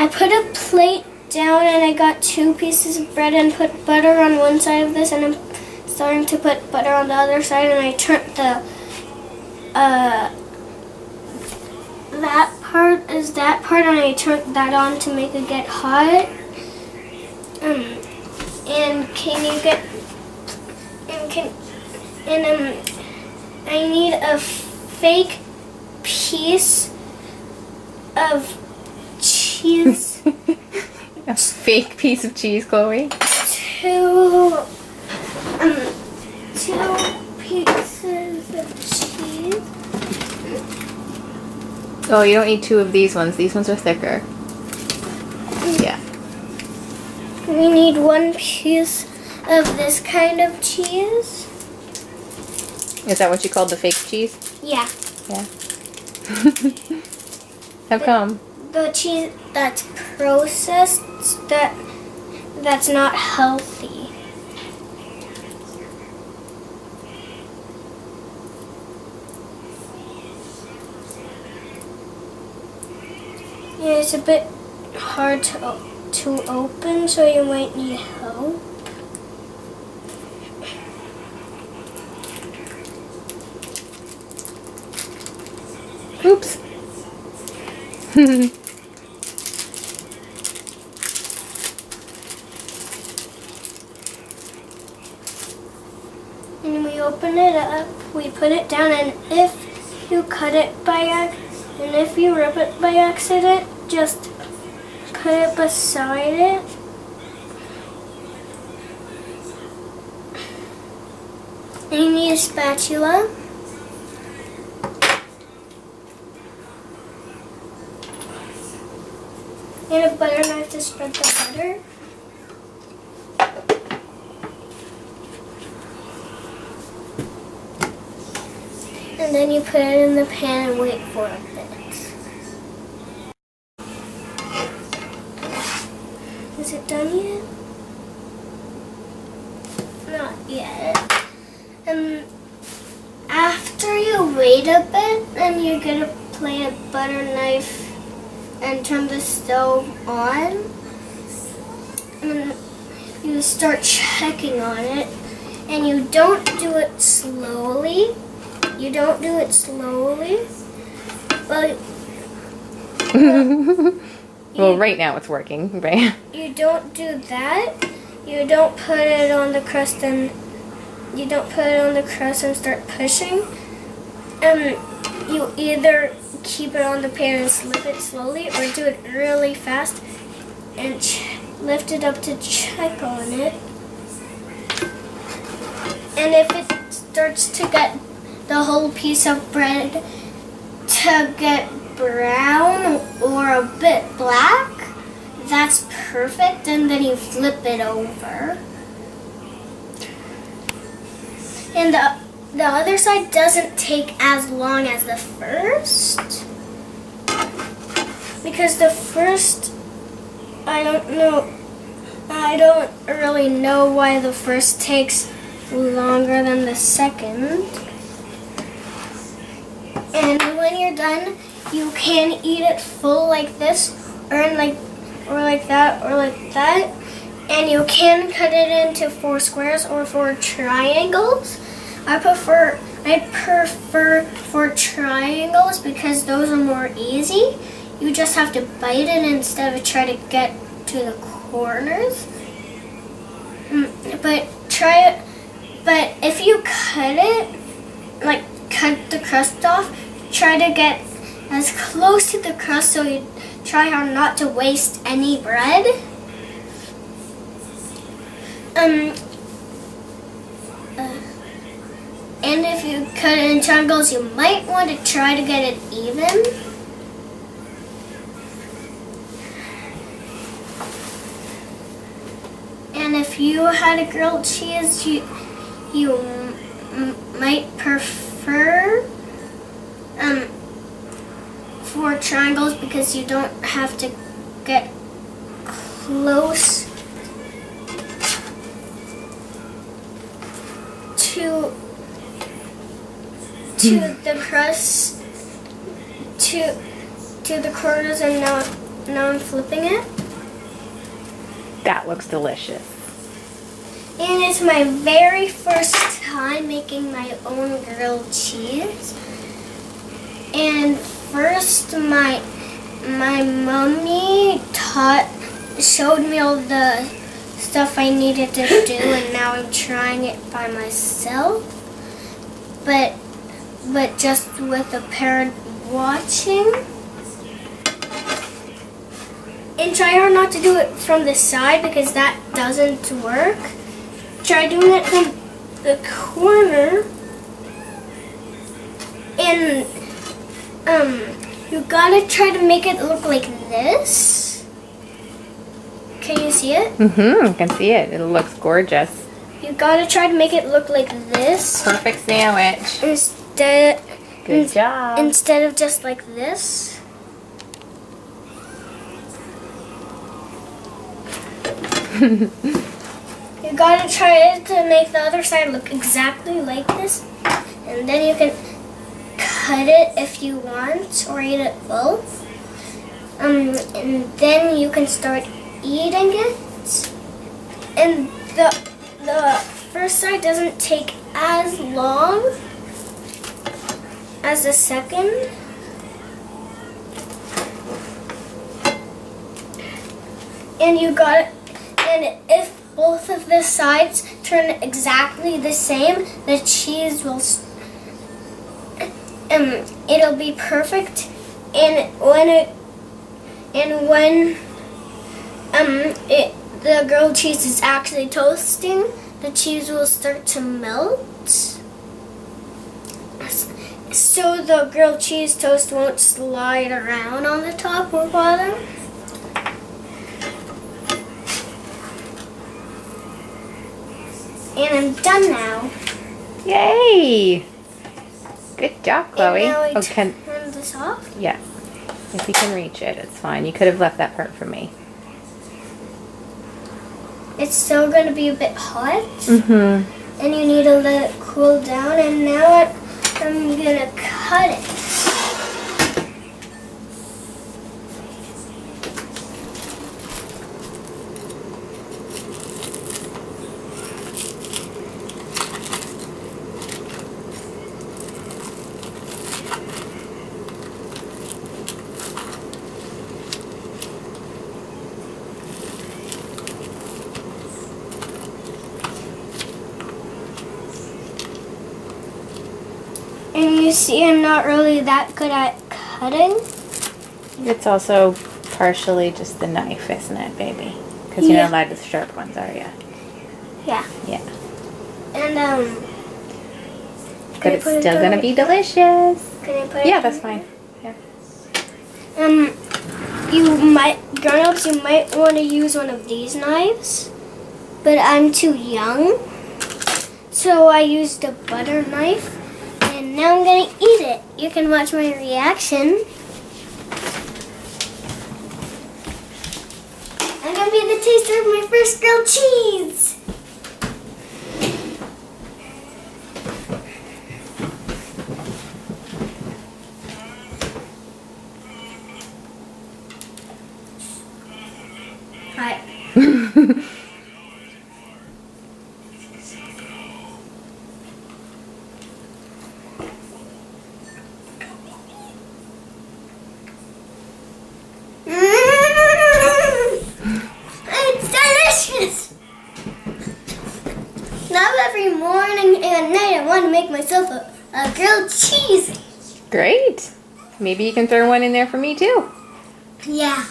I put a plate down and I got 2 pieces of bread and put butter on one side of this, and I'm starting to put butter on the other side, and I turned the that part and I turned that on to make it get hot. And I need a fake piece of cheese. A fake piece of cheese, Chloe? 2 pieces of cheese. Oh, you don't need 2 of these ones. These ones are thicker. Yeah. We need 1 piece of this kind of cheese. Is that what you called the fake cheese? Yeah. Yeah. How come? The cheese that's processed, that's not healthy. Yeah, it's a bit hard to open, so you might need help. Oops. And we open it up, we put it down, and if you cut it and if you rip it by accident, just put it beside it. And you need a spatula. And a butter knife to spread the butter. And then you put it in the pan and wait for a bit. Is it done yet? Not yet. After you wait a bit, then you're gonna play a butter knife and turn the stove on. And you start checking on it, and you don't do it slowly. You don't do it slowly, but well, right now it's working, right? You don't do that. You don't put it on the crust and start pushing. You either keep it on the pan and slip it slowly, or do it really fast and lift it up to check on it. And if it starts to get the whole piece of bread to get brown or a bit black, that's perfect, and then you flip it over. And the other side doesn't take as long as the first, because the first, I don't really know why the first takes longer than the second. And when you're done, you can eat it full like this, or like that, or like that. And you can cut it into 4 squares or 4 triangles. I prefer 4 triangles because those are more easy. You just have to bite it instead of try to get to the corners. But if you cut it, like cut the crust off, try to get as close to the crust so you try hard not to waste any bread. And if you cut it in triangles, you might want to try to get it even. And if you had a grilled cheese, you might prefer 4 triangles because you don't have to get close to the crust, to the corners, and Now I'm flipping it. That looks delicious. And it's my very first time making my own grilled cheese. And first my mommy showed me all the stuff I needed to do, and now I'm trying it by myself. But just with a parent watching. And try hard not to do it from the side because that doesn't work. Try doing it from the corner. And you gotta try to make it look like this. Can you see it? I can see it. It looks gorgeous. You gotta try to make it look like this. Perfect sandwich. Good job. Instead of just like this. You gotta try to make the other side look exactly like this. And then you can cut it if you want, or eat it both. And then you can start eating it. And the first side doesn't take as long as the second. And if both of the sides turn exactly the same, the cheese will it'll be perfect. And when the grilled cheese is actually toasting, the cheese will start to melt. So the grilled cheese toast won't slide around on the top or bottom. And I'm done now. Yay! Good job, Chloe. And now I turn this off. Yeah. If you can reach it, it's fine. You could have left that part for me. It's still going to be a bit hot. Mm-hmm. And you need to let it cool down. And now I'm going to cut it. And you see, I'm not really that good at cutting. It's also partially just the knife, isn't it, baby? Because you're not allowed with sharp ones, are you? Yeah. Yeah. And But it's still gonna be delicious. Can I put it? Yeah, that's fine. Yeah. Grown-ups, you might want to use one of these knives, but I'm too young, so I used a butter knife. And now I'm gonna eat it. You can watch my reaction. I'm gonna be the taster of my first grilled cheese. Hi. It's delicious! Now every morning and night I want to make myself a grilled cheese. Great. Maybe you can throw one in there for me too. Yeah.